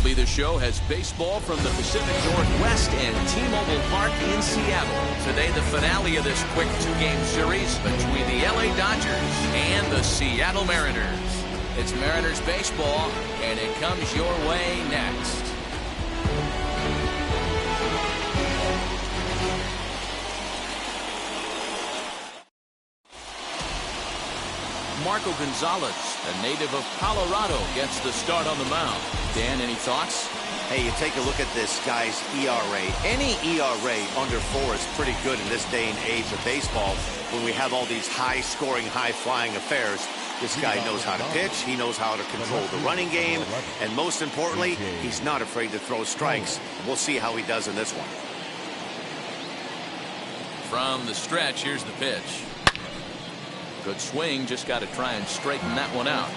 MLB The Show has baseball from the Pacific Northwest and T-Mobile Park in Seattle. Today, the finale of this quick two-game series between the LA Dodgers and the Seattle Mariners. It's Mariners baseball, and it comes your way next. Marco Gonzalez, a native of Colorado, gets the start on the mound. Dan, any thoughts? Hey, you take a look at this guy's ERA. Any ERA under 4 is pretty good in this day and age of baseball when we have all these high-scoring, high-flying affairs. This guy knows how to pitch, he knows how to control the running game, and most importantly, he's not afraid to throw strikes. We'll see how he does in this one. From the stretch, here's the pitch. Good swing, just got to try and straighten that one out.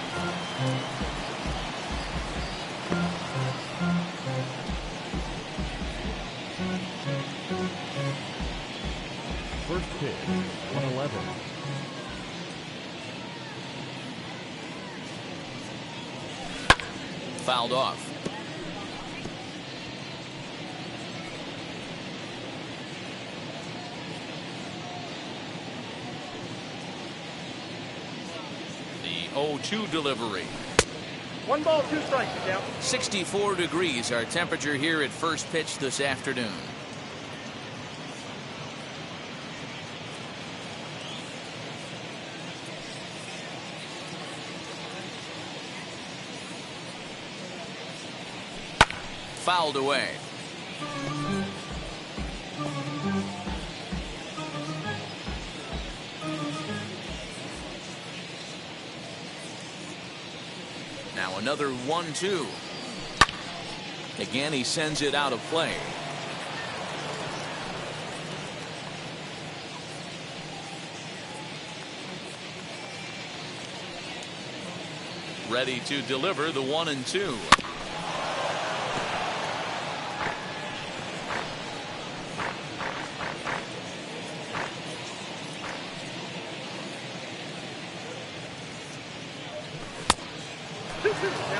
First pitch, 111. Fouled off. The 0-2 delivery. 1 ball, 2 strikes, count. 64 degrees our temperature here at first pitch this afternoon. Fouled away. Now another 1-2. Again, he sends it out of play. Ready to deliver the 1-2.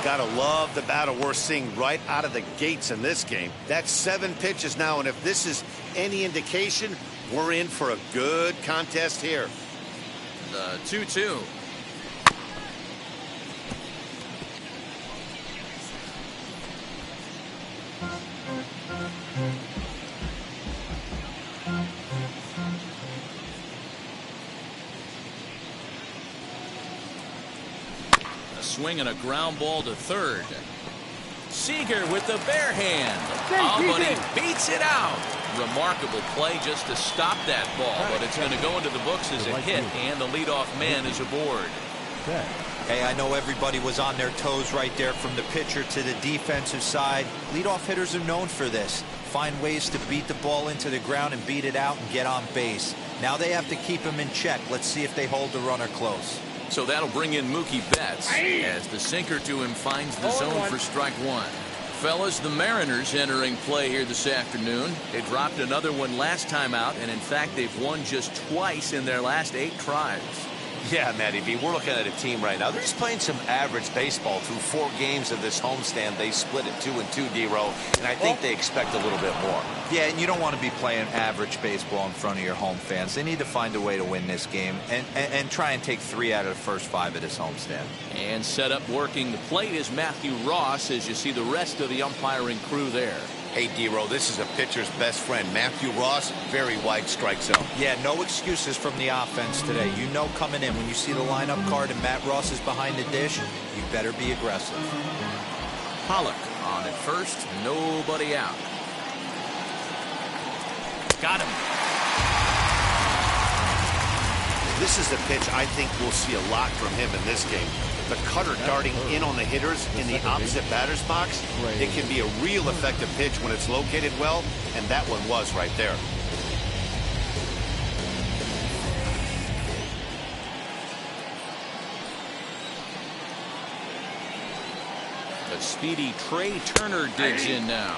Gotta love the battle we're seeing right out of the gates in this game. That's 7 pitches now, and if this is any indication, we're in for a good contest here. The 2-2. Swing and a ground ball to third. Seager with the bare hand. Oh, but he beats it out. Remarkable play just to stop that ball, but it's going to go into the books as a hit, and the leadoff man is aboard. Hey, I know everybody was on their toes right there from the pitcher to the defensive side. Leadoff hitters are known for this. Find ways to beat the ball into the ground and beat it out and get on base. Now they have to keep him in check. Let's see if they hold the runner close. So that'll bring in Mookie Betts as the sinker to him finds the zone for strike 1. Fellas, the Mariners entering play here this afternoon. They dropped another one last time out, and in fact, they've won just twice in their last 8 tries. Yeah, Matty B, we're looking at a team right now. They're just playing some average baseball through 4 games of this homestand. They split it 2-2, D-Row, and I think they expect a little bit more. Yeah, and you don't want to be playing average baseball in front of your home fans. They need to find a way to win this game and try and take 3 out of the first 5 of this homestand. And set up working the plate is Matthew Ross, as you see the rest of the umpiring crew there. Hey, D-Row, this is a pitcher's best friend. Matthew Ross, very wide strike zone. Yeah, no excuses from the offense today. You know coming in, when you see the lineup card and Matt Ross is behind the dish, you better be aggressive. Pollock on at first, nobody out. Got him. This is a pitch I think we'll see a lot from him in this game. The cutter darting in on the hitters in the opposite batter's box. It can be a real effective pitch when it's located well, and that one was right there. The speedy Trey Turner digs in now,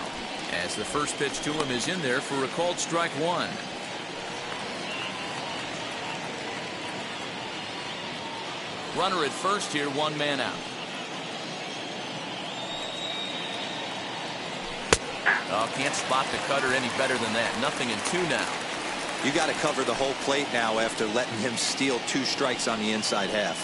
as the first pitch to him is in there for a called strike 1. Runner at first here, 1 man out. Oh, can't spot the cutter any better than that. Nothing in 2 now. You got to cover the whole plate now after letting him steal 2 strikes on the inside half.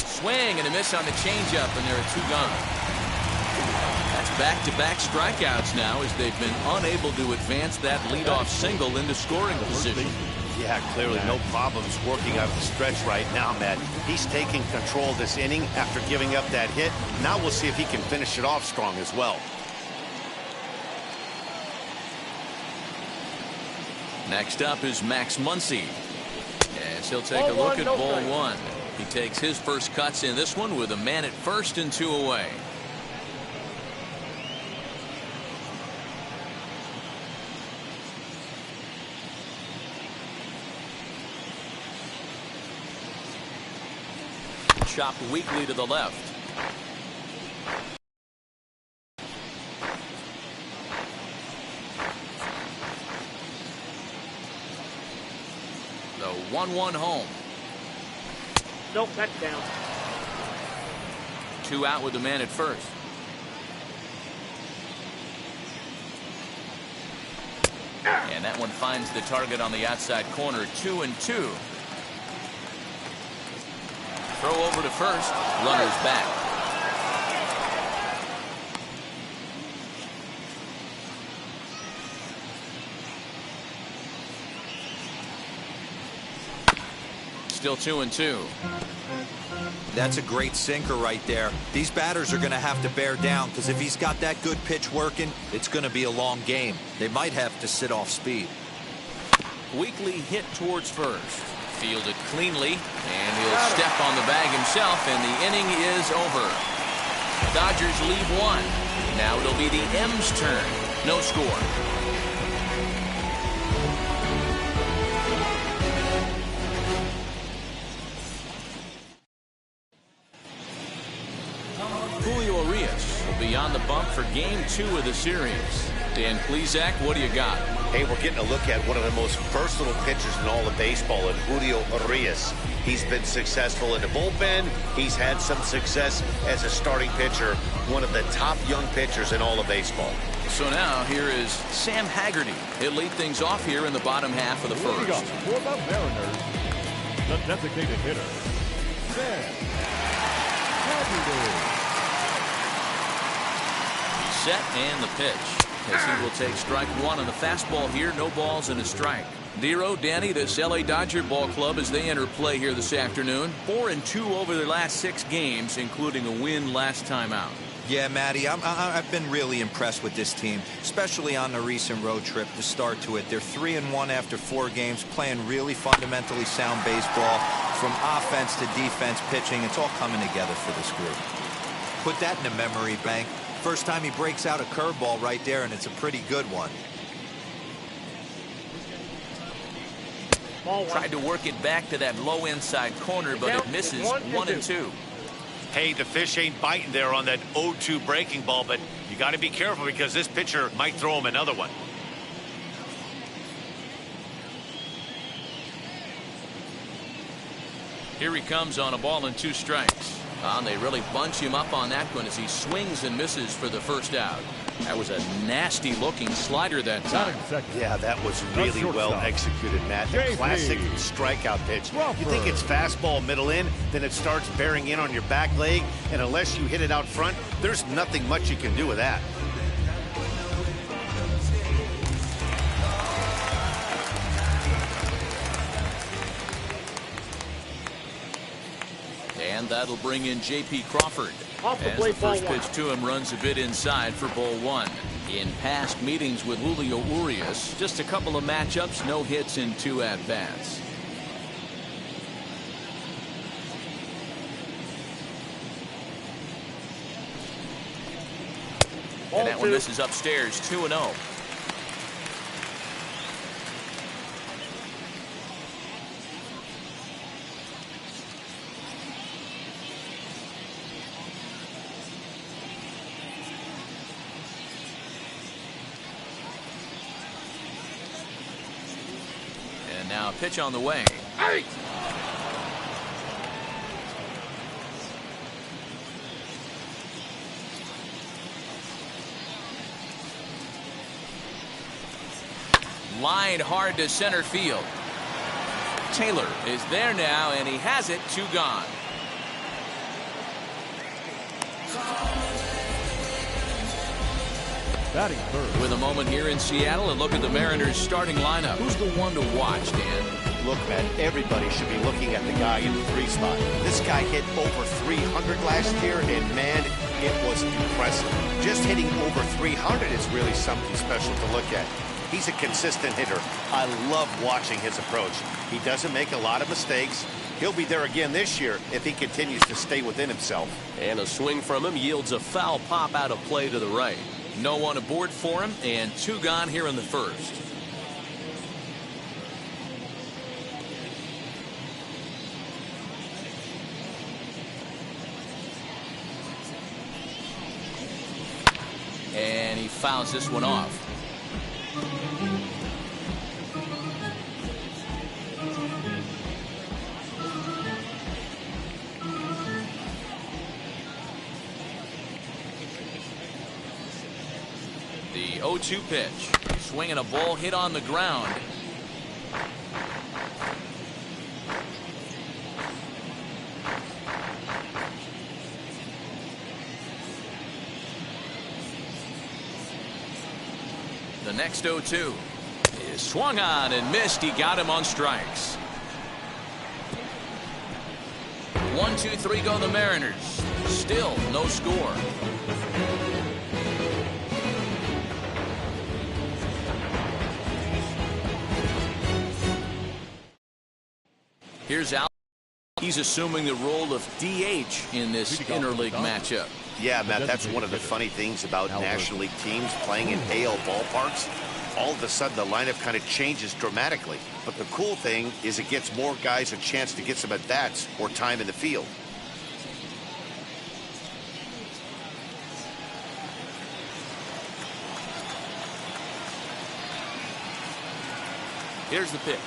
Swing and a miss on the changeup, and there are 2 gone. That's back-to-back strikeouts now as they've been unable to advance that leadoff single into scoring position. Yeah, clearly no problems working out of the stretch right now, Matt. He's taking control of this inning after giving up that hit. Now we'll see if he can finish it off strong as well. Next up is Max Muncy, as he'll take a look at ball 1. He takes his first cuts in this one with a man at first and 2 away. Chopped weakly to the left. The 1-1 home. Nope, that's down. 2 out with the man at first. And that one finds the target on the outside corner. 2-2. Throw over to first. Runner's back. Still 2-2. That's a great sinker right there. These batters are going to have to bear down because if he's got that good pitch working, it's going to be a long game. They might have to sit off speed. Weakly hit towards first. Fielded cleanly, and he'll step on the bag himself, and the inning is over. Dodgers lead 1. Now it'll be the M's turn. No score. Julio Urias will be on the bump for game 2 of the series. Dan Plesac, what do you got? Hey, we're getting a look at one of the most versatile pitchers in all of baseball, in Julio Urias. He's been successful in the bullpen. He's had some success as a starting pitcher, one of the top young pitchers in all of baseball. So now here is Sam Haggerty. He'll lead things off here in the bottom half of the first. For the Mariners, the designated hitter, Sam Haggerty. Set and the pitch, as he will take strike 1 on the fastball here. No balls and a strike. Dero, Danny, this LA Dodger ball club as they enter play here this afternoon. 4-2 over their last 6 games, including a win last time out. Yeah, Matty, I've been really impressed with this team, especially on the recent road trip to start to it. They're 3-1 after 4 games, playing really fundamentally sound baseball. From offense to defense, pitching, it's all coming together for this group. Put that in the memory bank. First time he breaks out a curveball right there, and it's a pretty good one. Tried to work it back to that low inside corner, but it misses. 1-2. Hey, the fish ain't biting there on that 0-2 breaking ball, but you got to be careful because this pitcher might throw him another one. Here he comes on a ball and 2 strikes. And they really bunch him up on that one as he swings and misses for the first out. That was a nasty looking slider that time. Yeah, that was really well executed, Matt. The classic strikeout pitch. You think it's fastball middle in, then it starts bearing in on your back leg, and unless you hit it out front, there's nothing much you can do with that. And that'll bring in J.P. Crawford. As the first pitch to him runs a bit inside for ball 1. In past meetings with Julio Urias, just a couple of matchups, no hits in 2 at-bats. And that one misses upstairs, 2-0. Now pitch on the way. Lined hard to center field. Taylor is there now, and he has it. 2 gone. Batting third. With a moment here in Seattle, and look at the Mariners starting lineup. Who's the one to watch, Dan? Look, man, everybody should be looking at the guy in the 3 spot. This guy hit over 300 last year, and man, it was impressive. Just hitting over 300 is really something special to look at. He's a consistent hitter. I love watching his approach. He doesn't make a lot of mistakes. He'll be there again this year if he continues to stay within himself. And a swing from him yields a foul pop out of play to the right. No one aboard for him, and 2 gone here in the first. And he fouls this one off. The 0-2 pitch. Swinging a ball hit on the ground. The next 0-2 is swung on and missed. He got him on strikes. 1, 2, 3 go the Mariners. Still no score. Here's Al. He's assuming the role of DH in this interleague matchup. Yeah, Matt, that's one of the funny things about National League teams playing in AL ballparks. All of a sudden, the lineup kind of changes dramatically. But the cool thing is it gets more guys a chance to get some at-bats or time in the field. Here's the pitch.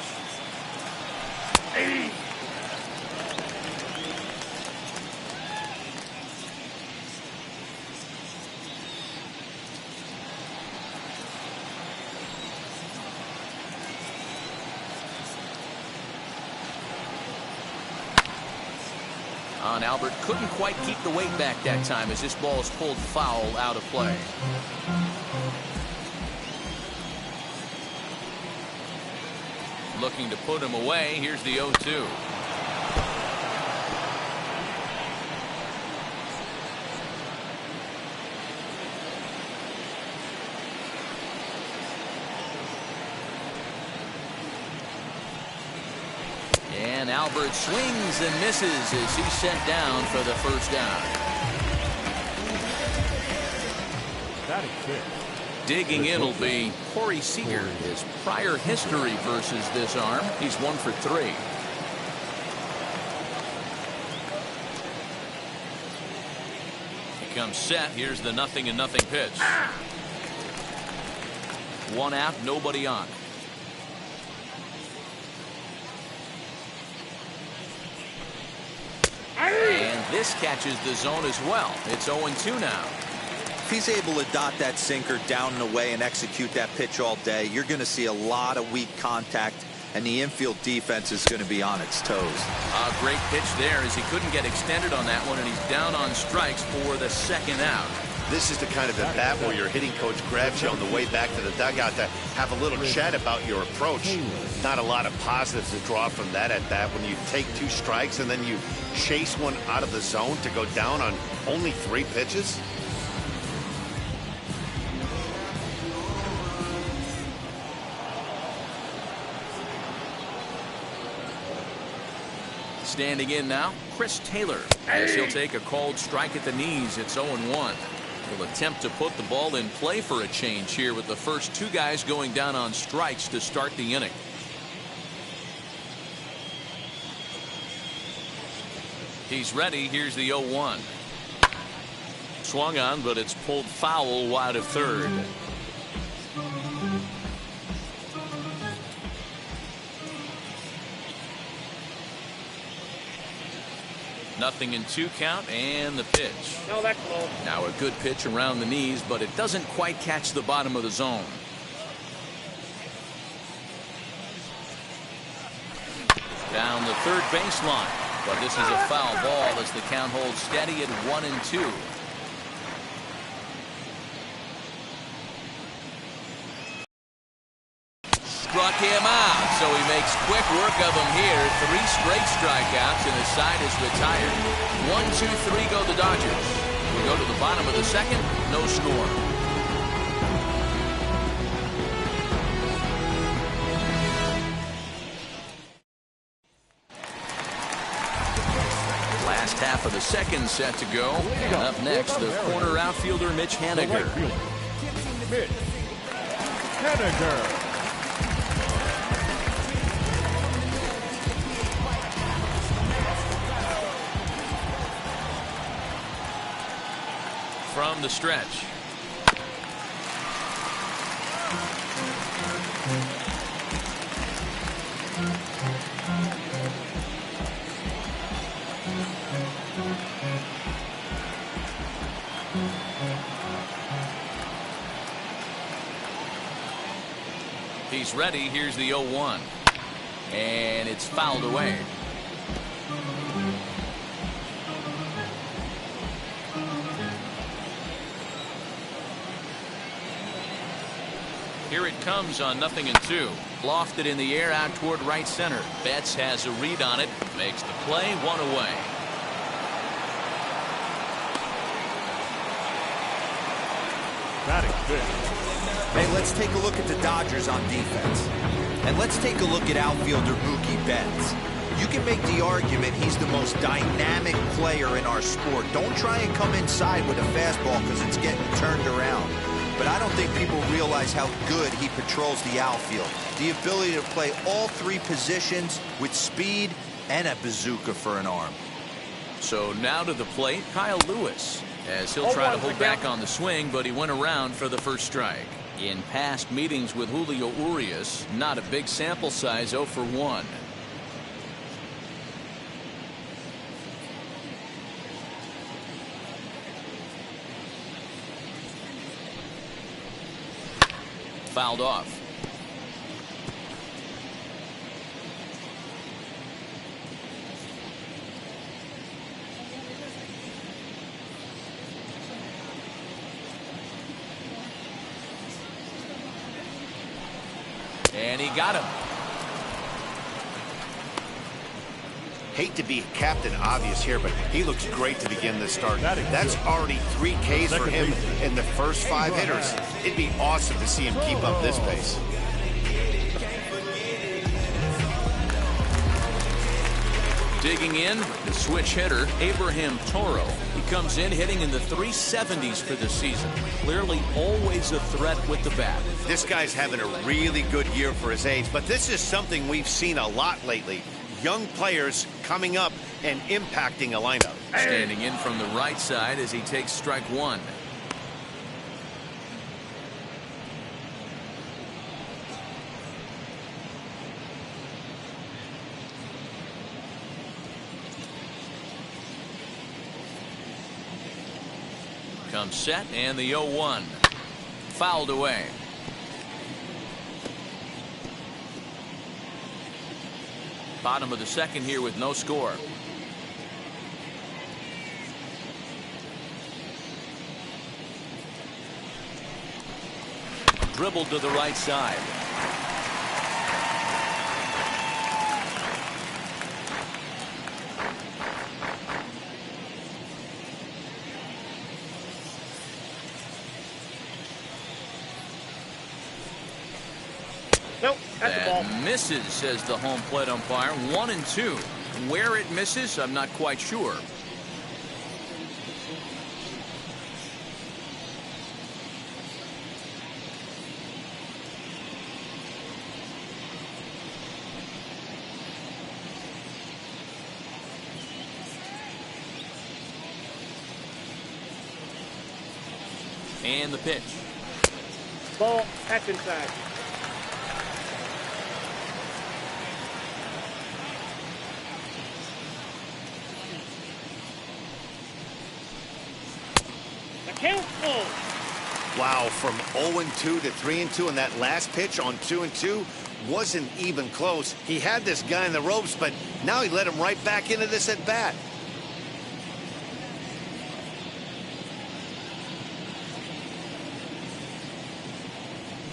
Albert couldn't quite keep the weight back that time as this ball is pulled foul out of play. Looking to put him away. Here's the 0-2. And Albert swings and misses as he's sent down for the first down. Batting fifth. Digging in will be Corey Seager. His prior history versus this arm, he's 1 for 3. He comes set. Here's the 0-0 pitch. 1 out, nobody on. And this catches the zone as well. It's 0-2 now. If he's able to dot that sinker down and away and execute that pitch all day, you're going to see a lot of weak contact, and the infield defense is going to be on its toes. A great pitch there as he couldn't get extended on that one, and he's down on strikes for the 2nd out. This is the kind of at bat where your hitting coach grabs you on the way back to the dugout to have a little chat about your approach. Not a lot of positives to draw from that at bat when you take 2 strikes and then you chase one out of the zone to go down on only 3 pitches. Standing in now, Chris Taylor, as he'll take a called strike at the knees. It's 0-1. He'll attempt to put the ball in play for a change here with the first 2 guys going down on strikes to start the inning. He's ready. Here's the 0-1. Swung on, but it's pulled foul wide of third. Nothing in 2 count, and the pitch. No, that's low. Now a good pitch around the knees, but it doesn't quite catch the bottom of the zone. Down the third baseline. But this is a foul ball as the count holds steady at 1-2. Struck him out, so he makes quick work of him here. 3 straight strikeouts, and his side is retired. 1-2-3 go the Dodgers. We go to the bottom of the second, no score. Last half of the second set to go. And up next, the corner outfielder, Mitch Haniger. Mitch Haniger. From the stretch. He's ready. Here's the 0-1. And it's fouled away. Here it comes on 0-2. Lofted in the air out toward right center. Betts has a read on it. Makes the play, 1 away. Batting fifth. Hey, let's take a look at the Dodgers on defense. And let's take a look at outfielder Mookie Betts. You can make the argument he's the most dynamic player in our sport. Don't try and come inside with a fastball because it's getting turned around. But I don't think people realize how good he patrols the outfield. The ability to play all 3 positions with speed and a bazooka for an arm. So now to the plate, Kyle Lewis, as he'll try to hold back on the swing, but he went around for the first strike. In past meetings with Julio Urias, not a big sample size, 0 for 1. Fouled off. And he got him. Hate to be Captain Obvious here, but he looks great to begin this start. That's already 3 Ks for him in the first 5 hitters. It'd be awesome to see him keep up this pace. Digging in, the switch hitter, Abraham Toro. He comes in hitting in the 370s for the season. Clearly always a threat with the bat. This guy's having a really good year for his age, but this is something we've seen a lot lately. Young players coming up and impacting a lineup. Standing in from the right side as he takes strike 1. Comes set and the 0-1. Fouled away. Bottom of the second here with no score. Dribbled to the right side. Nope, that's the ball. Misses, says the home plate umpire. 1-2. Where it misses, I'm not quite sure. And the pitch. Ball, that's inside. Count full. Wow, from 0-2 to 3-2 in that last pitch on 2-2. wasn't even close. He had this guy in the ropes, but now he let him right back into this at bat.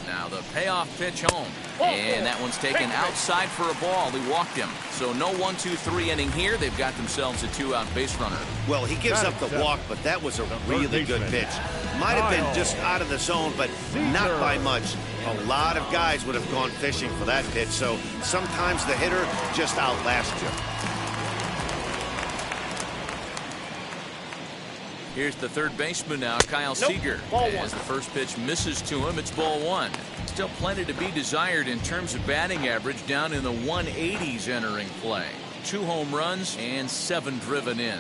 Now the payoff pitch home. And that one's taken outside for a ball. He walked him. So no 1-2-3 inning here. They've got themselves a 2-out base runner. Well, he gives up the walk, but that was a really good pitch. Might have been just out of the zone, but not by much. A lot of guys would have gone fishing for that pitch. So sometimes the hitter just outlasts you. Here's the third baseman now, Kyle Seager. As the first pitch misses to him, it's ball one. Still plenty to be desired in terms of batting average, down in the 180s entering play. 2 home runs and 7 driven in.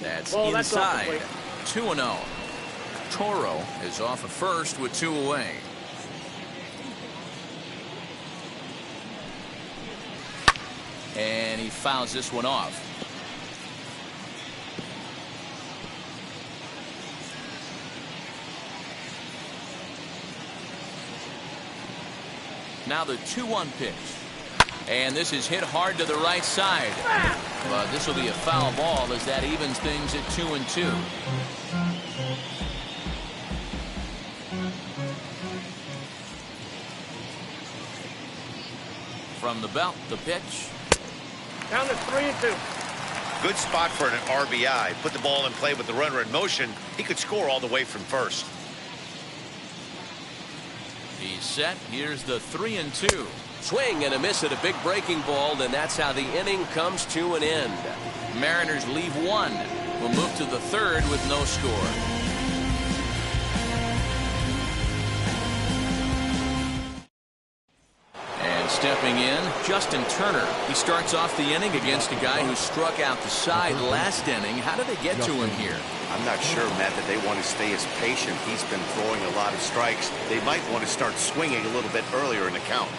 That's inside. 2-0. Toro is off of first with 2 away. And he fouls this one off. Now the 2-1 pitch. And this is hit hard to the right side. But this will be a foul ball as that evens things at 2-2. From the belt, the pitch. Down to 3-2. Good spot for an RBI. Put the ball in play with the runner in motion. He could score all the way from first. He's set. Here's the 3-2. Swing and a miss at a big breaking ball, and that's how the inning comes to an end. Mariners leave 1. We'll move to the 3rd with no score. Stepping in, Justin Turner. He starts off the inning against a guy who struck out the side last inning. How did they get to him here? I'm not sure, Matt, that they want to stay as patient. He's been throwing a lot of strikes. They might want to start swinging a little bit earlier in the count.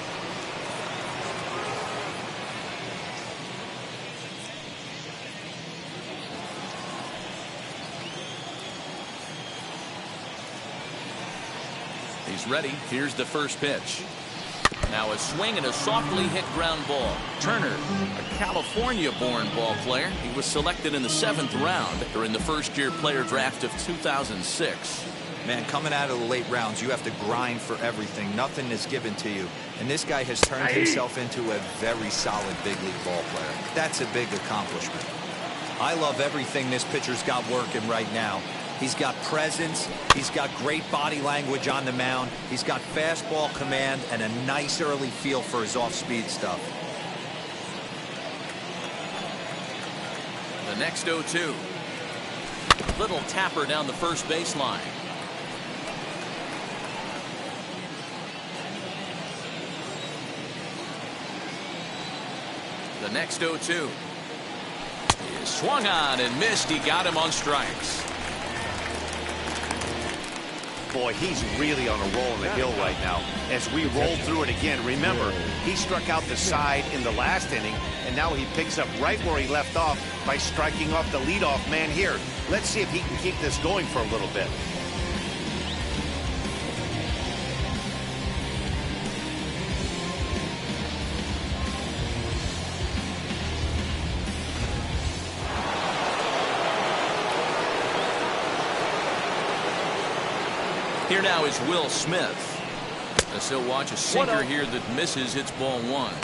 He's ready. Here's the first pitch. Now a swing and a softly hit ground ball. Turner, a California-born ball player. He was selected in the 7th round during the first-year player draft of 2006. Man, coming out of the late rounds, you have to grind for everything. Nothing is given to you. And this guy has turned himself into a very solid big league ball player. That's a big accomplishment. I love everything this pitcher's got working right now. He's got presence. He's got great body language on the mound. He's got fastball command and a nice early feel for his off-speed stuff. The next 0-2. Little tapper down the first baseline. The next 0-2. He swung on and missed. He got him on strikes. Boy, he's really on a roll in the hill right now. As we roll through it again, remember, he struck out the side in the last inning, and now he picks up right where he left off by striking off the leadoff man here. Let's see if he can keep this going for a little bit. Here now is Will Smith. As he'll watch a sinker here that misses, hits ball 1.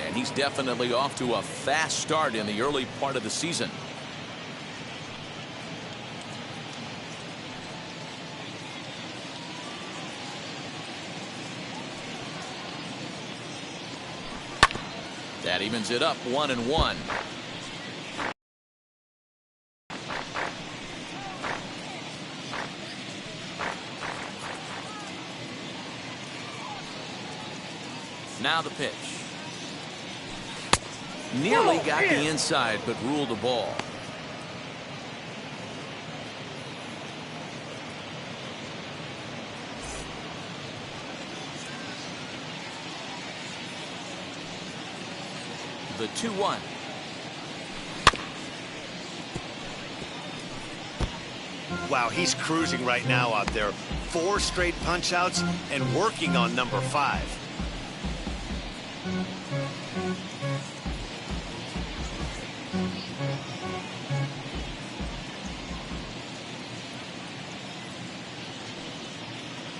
And he's definitely off to a fast start in the early part of the season. That evens it up 1-1. Now the pitch. Nearly got the inside, but ruled a ball. The 2-1. Wow, he's cruising right now out there. 4 straight punch-outs and working on number 5.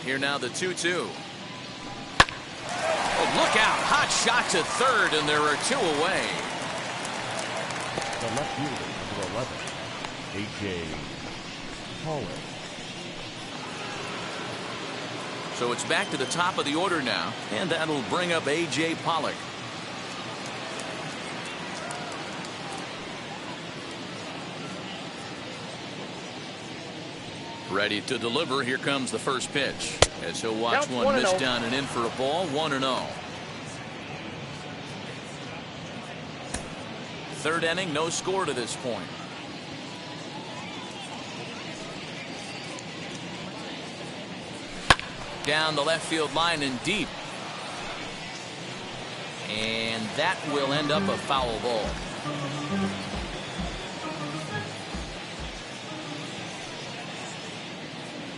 Here now the 2-2. Oh, look out. Hot shot to third, and there are 2 away. The left fielder, number 11, A.J. Pollock. So it's back to the top of the order now, and that'll bring up A.J. Pollock. Ready to deliver. Here comes the first pitch, as he'll watch one miss down and in for a ball. 1-0. Third inning, no score to this point. Down the left field line and deep, and that will end up a foul ball.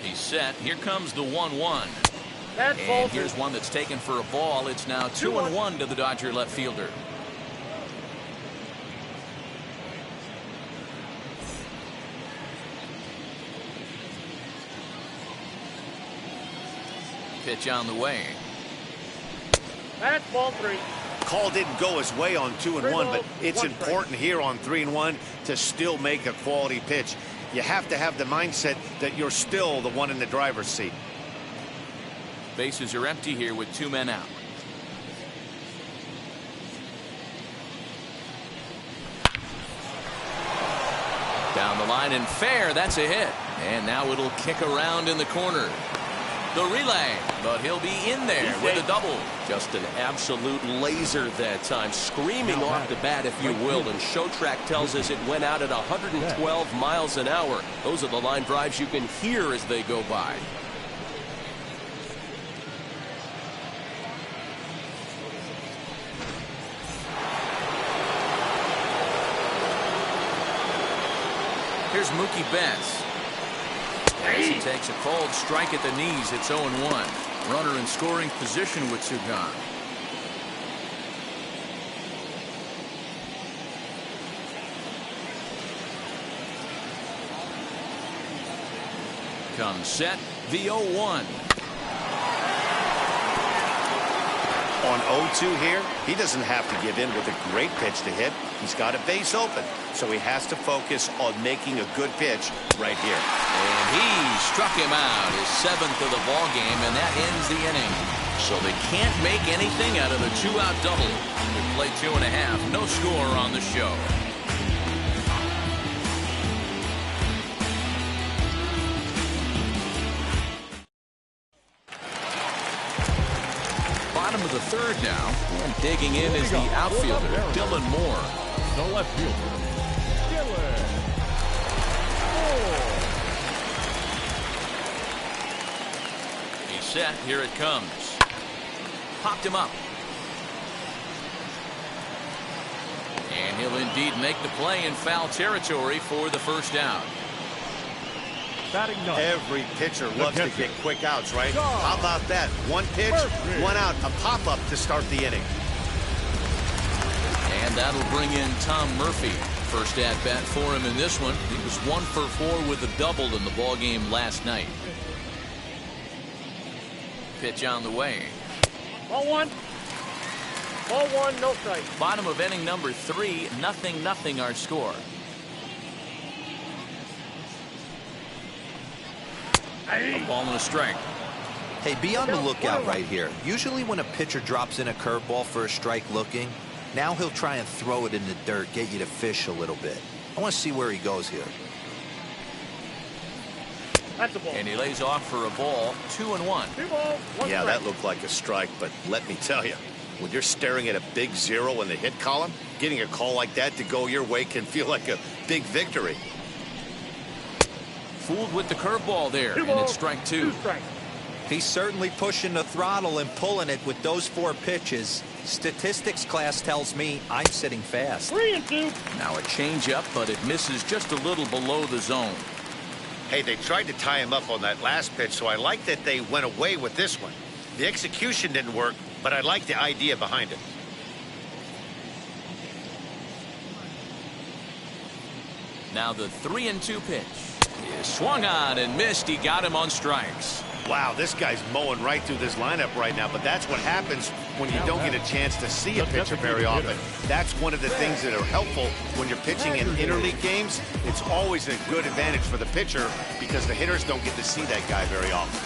He's set. Here comes the 1-1. And here's one that's taken for a ball. It's now 2-1 to the Dodger left fielder. Pitch on the way. That's ball 3. Call didn't go his way on 2-1, but it's important here on 3-1 to still make a quality pitch. You have to have the mindset that you're still the one in the driver's seat. Bases are empty here with 2 men out. Down the line and fair. That's a hit. And now it'll kick around in the corner. The relay, but he'll be in there with a double. Just an absolute laser that time, screaming off the bat, if you will. And Show Track tells us it went out at 112 miles an hour. Those are the line drives you can hear as they go by. Here's Mookie Betts. As he takes a cold strike at the knees, it's 0-1. Runner in scoring position with 2 gone. Comes set, the 0-1. On 0-2 here, he doesn't have to give in with a great pitch to hit. He's got a base open, so he has to focus on making a good pitch right here. And he struck him out, his 7th of the ball game, and that ends the inning. So they can't make anything out of the 2-out double. We play 2.5, no score on the show. Bottom of the 3rd now, and digging in is the outfielder, Dylan Moore. The left fielder, Dylan Moore. He's set. Here it comes. Popped him up. And he'll indeed make the play in foul territory for the first down. Every pitcher loves to get quick outs, right? How about that? 1 pitch, 1 out, a pop-up to start the inning. And that'll bring in Tom Murphy. First at bat for him in this one. He was 1 for 4 with a double in the ball game last night. Pitch on the way. Ball 1. Ball 1, no strike. Bottom of inning number 3, 0-0 our score. A ball and a strike. Hey, be on the lookout right here. Usually when a pitcher drops in a curveball for a strike looking, now he'll try and throw it in the dirt, get you to fish a little bit. I want to see where he goes here. That's a ball. And he lays off for a ball. 2-1. 2 balls, 1 Yeah, strike. that looked like a strike, but let me tell you, when you're staring at a big 0 in the hit column, getting a call like that to go your way can feel like a big victory. Fooled with the curveball there, 2 and balls, it's strike 2. 2 strikes. He's certainly pushing the throttle and pulling it with those 4 pitches. Statistics class tells me I'm sitting fast. 3-2. Now a changeup, but it misses just a little below the zone. Hey, they tried to tie him up on that last pitch, so I like that they went away with this one. The execution didn't work, but I like the idea behind it. Now the 3-2 pitch is swung on and missed. He got him on strikes. Wow, this guy's mowing right through this lineup right now, but that's what happens when you don't get a chance to see a pitcher very often. That's one of the things that are helpful when you're pitching in interleague games. It's always a good advantage for the pitcher because the hitters don't get to see that guy very often.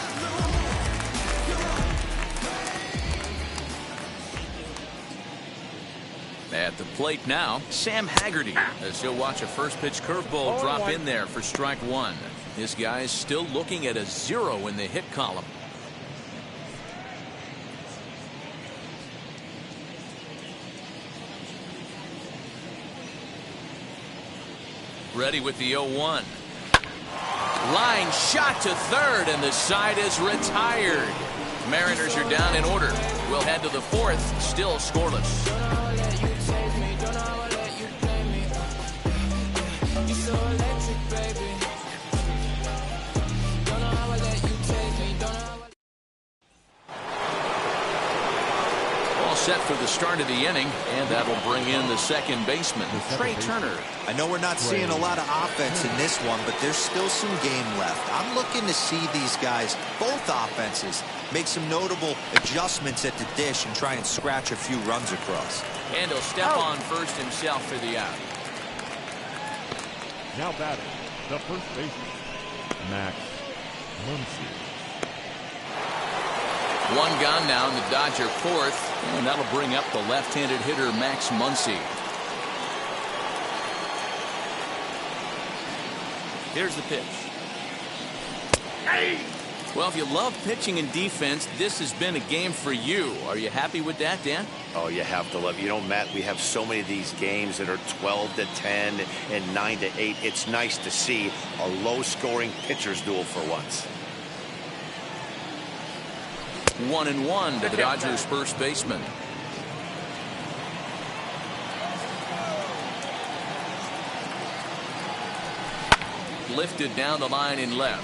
At the plate now, Sam Haggerty, as he'll watch a first pitch curveball drop in there for strike one. This guy's still looking at a 0 in the hit column. Ready with the 0-1. Line shot to third, and the side is retired. Mariners are down in order. We'll head to the fourth, still scoreless. Set for the start of the inning, and that'll bring in the second baseman, Trey Turner. I know we're not seeing a lot of offense in this one, but there's still some game left. I'm looking to see these guys, both offenses, make some notable adjustments at the dish and try and scratch a few runs across. And he'll step on first himself for the out. Now batting, the first baseman, Max Muncy. One gone now in the Dodger fourth, and that'll bring up the left-handed hitter Max Muncy. Here's the pitch. Well, if you love pitching and defense, this has been a game for you. Are you happy with that, Dan? Oh, you have to love it. You know, Matt, we have so many of these games that are 12-10 and 9-8. It's nice to see a low-scoring pitcher's duel for once. 1-1 to the Dodgers first baseman. Lifted down the line in left.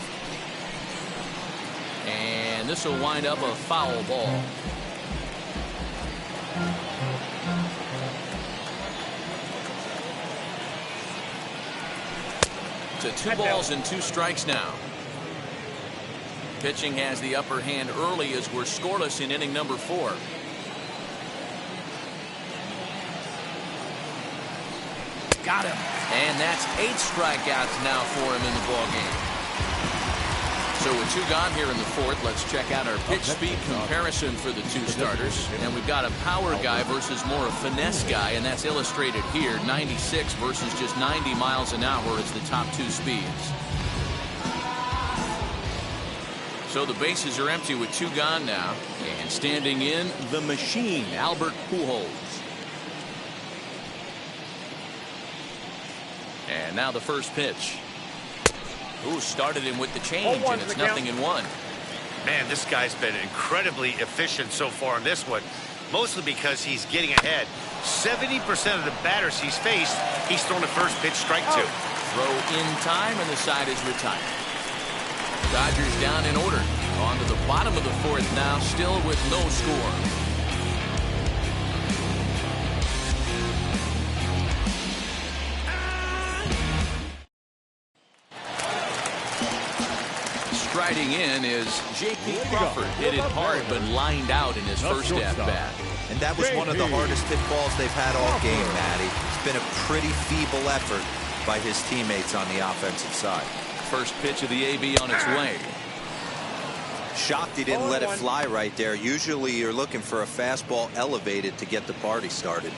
And this will wind up a foul ball. To 2 balls and 2 strikes now. Pitching has the upper hand early as we're scoreless in inning number 4. Got him. And that's 8 strikeouts now for him in the ballgame. So with 2 gone here in the fourth, let's check out our pitch speed comparison for the 2 starters. And we've got a power guy versus more a finesse guy, and that's illustrated here. 96 versus just 90 miles an hour is the top 2 speeds. So the bases are empty with 2 gone now. And standing in, the machine, Albert Pujols. And now the first pitch. Ooh, started him with the change, and it's 0-1. Man, this guy's been incredibly efficient so far in this one, mostly because he's getting ahead. 70% of the batters he's faced, he's thrown a first pitch strike to. Throw in time, and the side is retired. Dodgers down in order. On to the bottom of the fourth now, still with no score. Striding in is J.P. Crawford. Hit it hard, but lined out in his first at-bat. And that was one of the hardest hit balls they've had all game, Matty. It's been a pretty feeble effort by his teammates on the offensive side. First pitch of the AB on its way. Shocked he didn't let it fly right there. Usually you're looking for a fastball elevated to get the party started.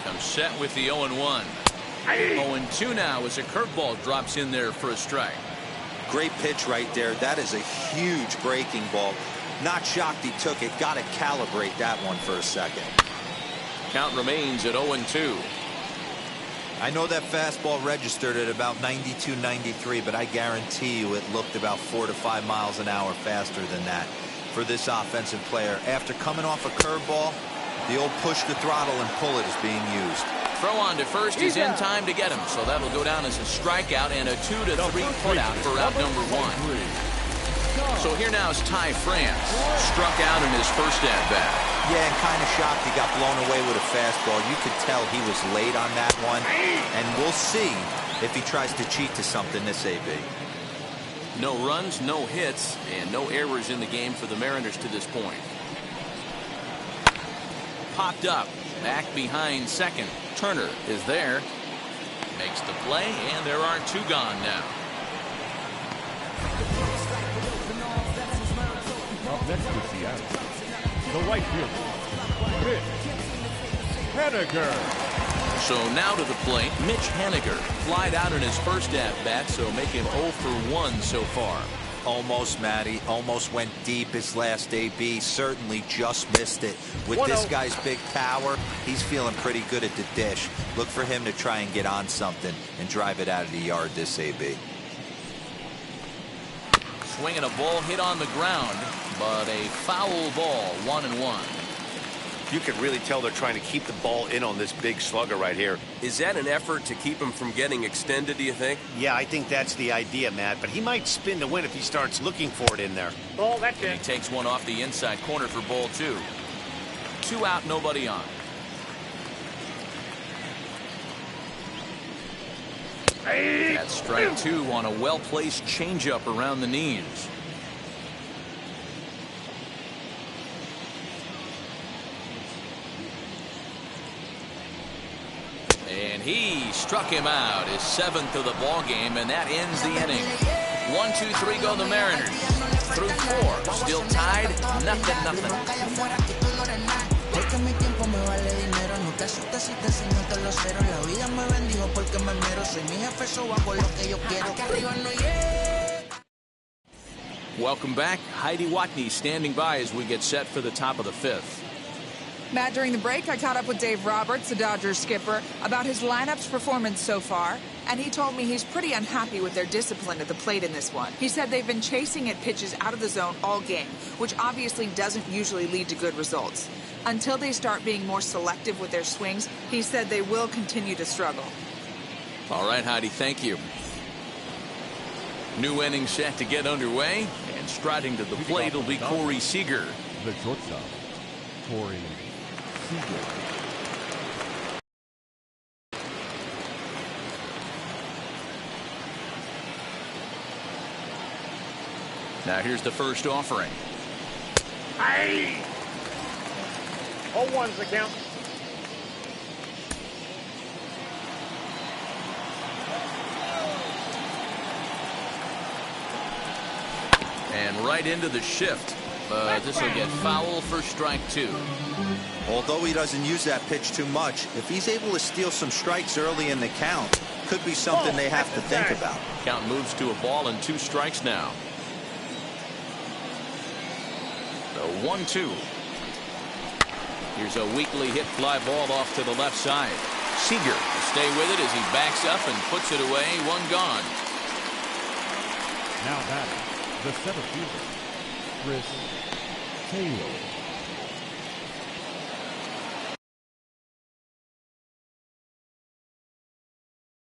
Comes set with the 0-1. 0-2 now as a curveball drops in there for a strike. Great pitch right there. That is a huge breaking ball. Not shocked he took it. Got to calibrate that one for a second. Count remains at 0-2. I know that fastball registered at about 92, 93, but I guarantee you it looked about 4 to 5 miles an hour faster than that for this offensive player. After coming off a curveball, the old push the throttle and pull it is being used. Throw on to first is in time to get him, so that'll go down as a strikeout and a 2-3 putout for out number 1. So here now is Ty France, struck out in his first at-bat. Yeah, and kind of shocked he got blown away with a fastball. You could tell he was late on that one, and we'll see if he tries to cheat to something this AB. No runs, no hits, and no errors in the game for the Mariners to this point. Popped up, back behind second. Turner is there, makes the play, and there are 2 gone now. Up next to Seattle, the right fielder, Mitch Haniger. So now to the plate, Mitch Haniger flied out in his first at-bat, so make him 0 for 1 so far. Almost, Matty. Almost went deep his last AB. Certainly just missed it. With this guy's big power, he's feeling pretty good at the dish. Look for him to try and get on something and drive it out of the yard this AB. Swinging a ball hit on the ground, but a foul ball, 1-1. You can really tell they're trying to keep the ball in on this big slugger right here. Is that an effort to keep him from getting extended, do you think? Yeah, I think that's the idea, Matt, but he might spin to win if he starts looking for it in there. Ball, that's And he it. takes one off the inside corner for ball 2. 2 out, nobody on. That's strike 2 on a well-placed changeup around the knees. And he struck him out, his 7th of the ball game, and that ends the inning. 1, 2, 3 go the Mariners. Through 4, still tied, 0-0. Welcome back. Heidi Watney standing by as we get set for the top of the 5th. Matt, during the break, I caught up with Dave Roberts, the Dodgers skipper, about his lineup's performance so far, and he told me he's pretty unhappy with their discipline at the plate in this one. He said they've been chasing at pitches out of the zone all game, which obviously doesn't usually lead to good results. Until they start being more selective with their swings, he said they will continue to struggle. All right, Heidi, thank you. New inning set to get underway, and striding to the plate will be Corey Seager. The shortstop, Corey Seager. Now here's the first offering. Hey! 0-1's the count. And right into the shift. But this will get foul for strike 2. Although he doesn't use that pitch too much, if he's able to steal some strikes early in the count, could be something they have to think about. Count moves to a ball and 2 strikes now. The 1-2. Here's a weakly hit fly ball off to the left side. Seager will stay with it as he backs up and puts it away. 1 gone. Now batting, the center fielder, Chris Taylor.